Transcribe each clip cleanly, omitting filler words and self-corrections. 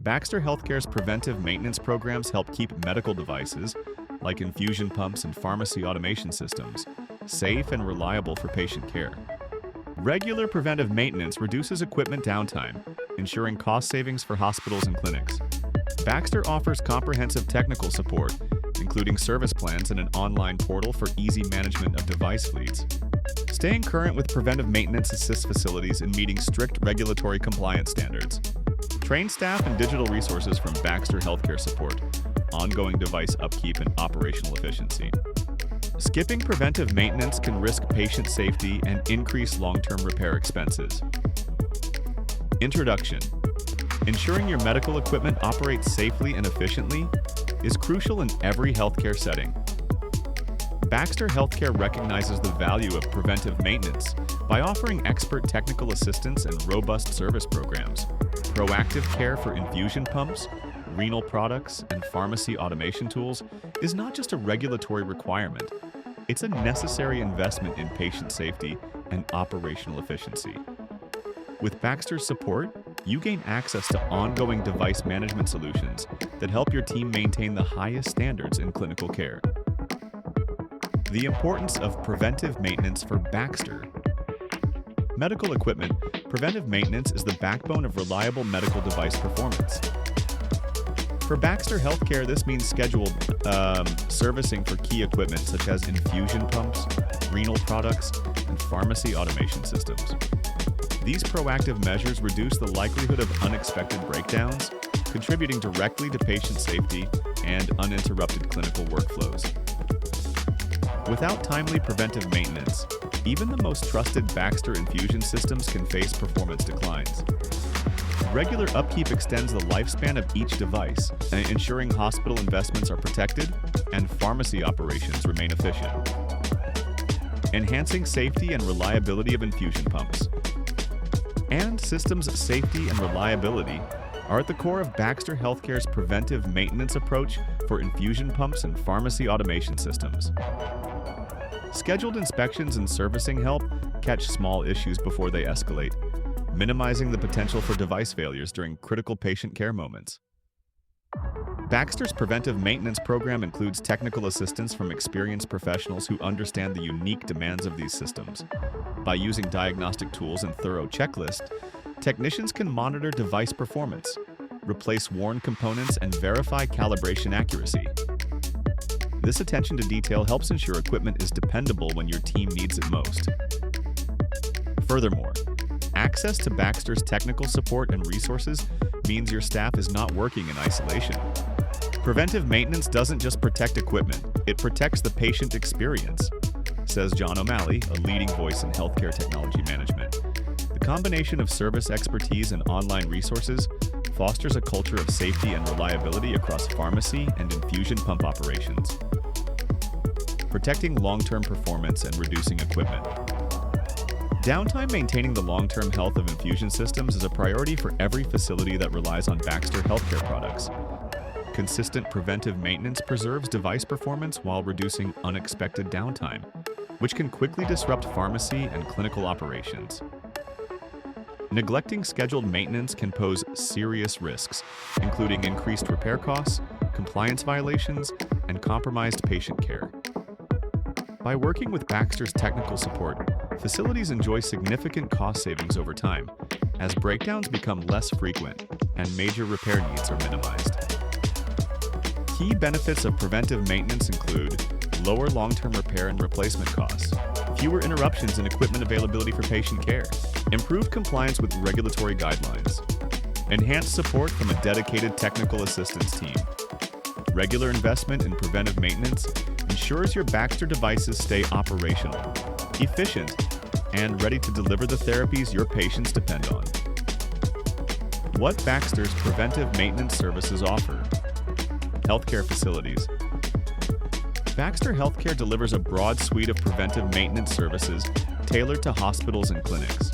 Baxter Healthcare's preventive maintenance programs help keep medical devices, like infusion pumps and pharmacy automation systems, safe and reliable for patient care. Regular preventive maintenance reduces equipment downtime, ensuring cost savings for hospitals and clinics. Baxter offers comprehensive technical support, including service plans and an online portal for easy management of device fleets. Staying current with preventive maintenance assists facilities in meeting strict regulatory compliance standards. Trained staff and digital resources from Baxter Healthcare support ongoing device upkeep and operational efficiency. Skipping preventive maintenance can risk patient safety and increase long-term repair expenses. Introduction. Ensuring your medical equipment operates safely and efficiently is crucial in every healthcare setting. Baxter Healthcare recognizes the value of preventive maintenance by offering expert technical assistance and robust service programs. Proactive care for infusion pumps, renal products, and pharmacy automation tools is not just a regulatory requirement, it's a necessary investment in patient safety and operational efficiency. With Baxter's support, you gain access to ongoing device management solutions that help your team maintain the highest standards in clinical care. The importance of preventive maintenance for Baxter. Medical equipment, preventive maintenance is the backbone of reliable medical device performance. For Baxter Healthcare, this means scheduled servicing for key equipment such as infusion pumps, renal products, and pharmacy automation systems. These proactive measures reduce the likelihood of unexpected breakdowns, contributing directly to patient safety and uninterrupted clinical workflows. Without timely preventive maintenance, even the most trusted Baxter infusion systems can face performance declines. Regular upkeep extends the lifespan of each device, ensuring hospital investments are protected and pharmacy operations remain efficient. Enhancing safety and reliability of infusion pumps. And systems safety and reliability are at the core of Baxter Healthcare's preventive maintenance approach for infusion pumps and pharmacy automation systems. Scheduled inspections and servicing help catch small issues before they escalate, minimizing the potential for device failures during critical patient care moments. Baxter's preventive maintenance program includes technical assistance from experienced professionals who understand the unique demands of these systems. By using diagnostic tools and thorough checklists, technicians can monitor device performance, replace worn components, and verify calibration accuracy. This attention to detail helps ensure equipment is dependable when your team needs it most. Furthermore, access to Baxter's technical support and resources means your staff is not working in isolation. Preventive maintenance doesn't just protect equipment, it protects the patient experience, says John O'Malley, a leading voice in healthcare technology management. The combination of service expertise and online resources fosters a culture of safety and reliability across pharmacy and infusion pump operations, protecting long-term performance and reducing equipment. Downtime maintaining the long-term health of infusion systems is a priority for every facility that relies on Baxter Healthcare products. Consistent preventive maintenance preserves device performance while reducing unexpected downtime, which can quickly disrupt pharmacy and clinical operations. Neglecting scheduled maintenance can pose serious risks, including increased repair costs, compliance violations, and compromised patient care. By working with Baxter's technical support, facilities enjoy significant cost savings over time, as breakdowns become less frequent and major repair needs are minimized. Key benefits of preventive maintenance include lower long-term repair and replacement costs, fewer interruptions in equipment availability for patient care, improved compliance with regulatory guidelines, enhanced support from a dedicated technical assistance team. Regular investment in preventive maintenance ensures your Baxter devices stay operational, efficient, and ready to deliver the therapies your patients depend on. What Baxter's preventive maintenance services offer? Healthcare facilities. Baxter Healthcare delivers a broad suite of preventive maintenance services tailored to hospitals and clinics.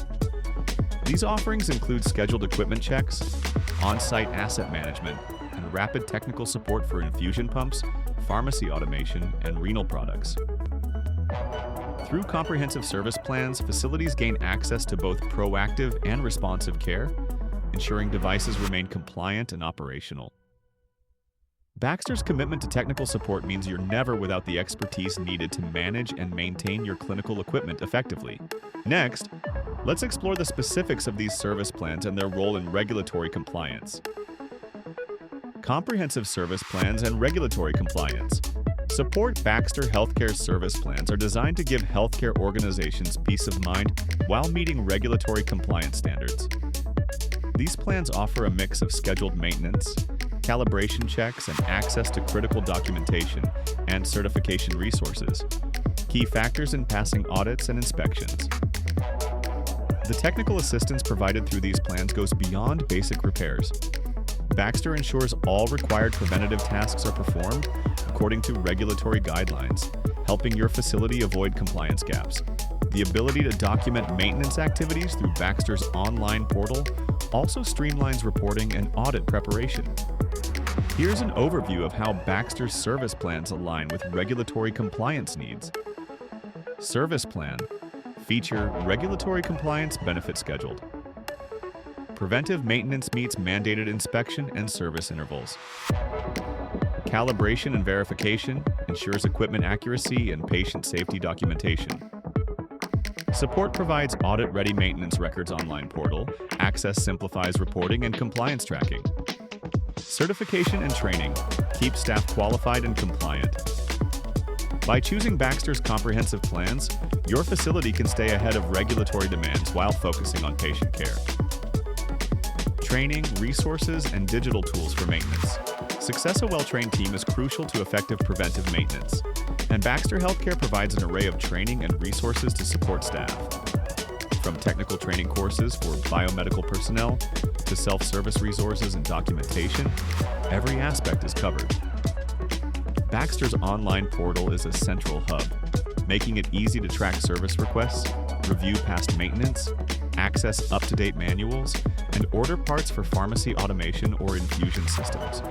These offerings include scheduled equipment checks, on-site asset management, and rapid technical support for infusion pumps, pharmacy automation, and renal products. Through comprehensive service plans, facilities gain access to both proactive and responsive care, ensuring devices remain compliant and operational. Baxter's commitment to technical support means you're never without the expertise needed to manage and maintain your clinical equipment effectively. Next, let's explore the specifics of these service plans and their role in regulatory compliance. Comprehensive service plans and regulatory compliance. Support Baxter Healthcare service plans are designed to give healthcare organizations peace of mind while meeting regulatory compliance standards. These plans offer a mix of scheduled maintenance, calibration checks, and access to critical documentation and certification resources, key factors in passing audits and inspections. The technical assistance provided through these plans goes beyond basic repairs. Baxter ensures all required preventative tasks are performed according to regulatory guidelines, helping your facility avoid compliance gaps. The ability to document maintenance activities through Baxter's online portal also streamlines reporting and audit preparation. Here's an overview of how Baxter's service plans align with regulatory compliance needs. Service plan. Feature regulatory compliance benefit scheduled. Preventive maintenance meets mandated inspection and service intervals. Calibration and verification ensures equipment accuracy and patient safety documentation. Support provides audit-ready maintenance records online portal. Access simplifies reporting and compliance tracking. Certification and training keep staff qualified and compliant. By choosing Baxter's comprehensive plans, your facility can stay ahead of regulatory demands while focusing on patient care. Training, resources, and digital tools for maintenance. Success a well-trained team is crucial to effective preventive maintenance, and Baxter Healthcare provides an array of training and resources to support staff. From technical training courses for biomedical personnel to self-service resources and documentation, every aspect is covered. Baxter's online portal is a central hub, making it easy to track service requests, review past maintenance, access up-to-date manuals, and order parts for pharmacy automation or infusion systems.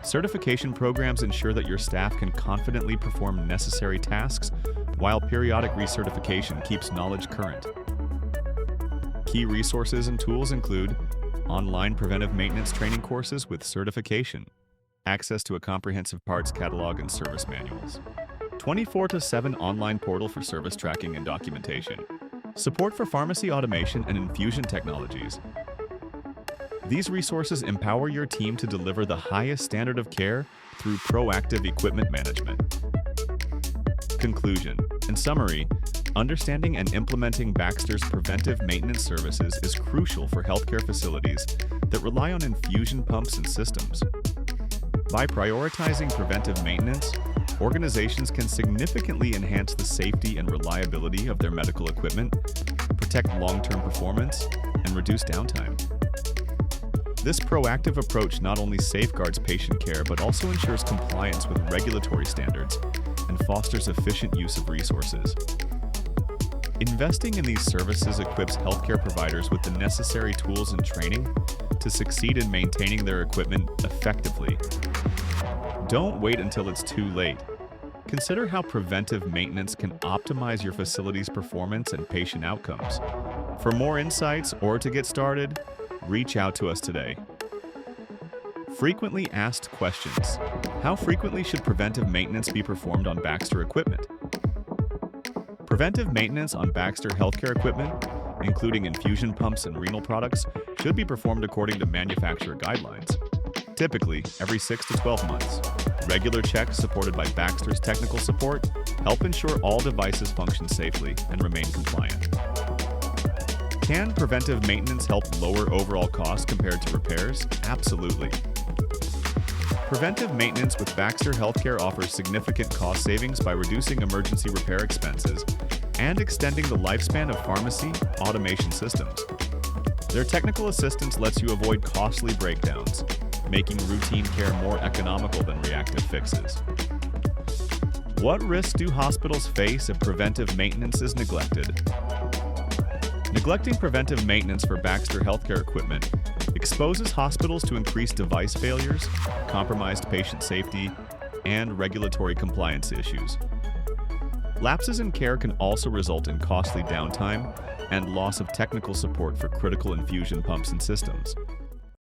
Certification programs ensure that your staff can confidently perform necessary tasks, while periodic recertification keeps knowledge current. Key resources and tools include online preventive maintenance training courses with certification, access to a comprehensive parts catalog and service manuals, 24/7 online portal for service tracking and documentation, support for pharmacy automation and infusion technologies. These resources empower your team to deliver the highest standard of care through proactive equipment management. Conclusion. In summary, understanding and implementing Baxter's preventive maintenance services is crucial for healthcare facilities that rely on infusion pumps and systems. By prioritizing preventive maintenance, organizations can significantly enhance the safety and reliability of their medical equipment, protect long-term performance, and reduce downtime. This proactive approach not only safeguards patient care but also ensures compliance with regulatory standards and fosters efficient use of resources. Investing in these services equips healthcare providers with the necessary tools and training to succeed in maintaining their equipment effectively. Don't wait until it's too late. Consider how preventive maintenance can optimize your facility's performance and patient outcomes. For more insights or to get started, reach out to us today. Frequently asked questions. How frequently should preventive maintenance be performed on Baxter equipment? Preventive maintenance on Baxter healthcare equipment, including infusion pumps and renal products, should be performed according to manufacturer guidelines. Typically, every 6 to 12 months. Regular checks supported by Baxter's technical support help ensure all devices function safely and remain compliant. Can preventive maintenance help lower overall costs compared to repairs? Absolutely. Preventive maintenance with Baxter Healthcare offers significant cost savings by reducing emergency repair expenses and extending the lifespan of pharmacy automation systems. Their technical assistance lets you avoid costly breakdowns, making routine care more economical than reactive fixes. What risks do hospitals face if preventive maintenance is neglected? Neglecting preventive maintenance for Baxter healthcare equipment exposes hospitals to increased device failures, compromised patient safety, and regulatory compliance issues. Lapses in care can also result in costly downtime and loss of technical support for critical infusion pumps and systems.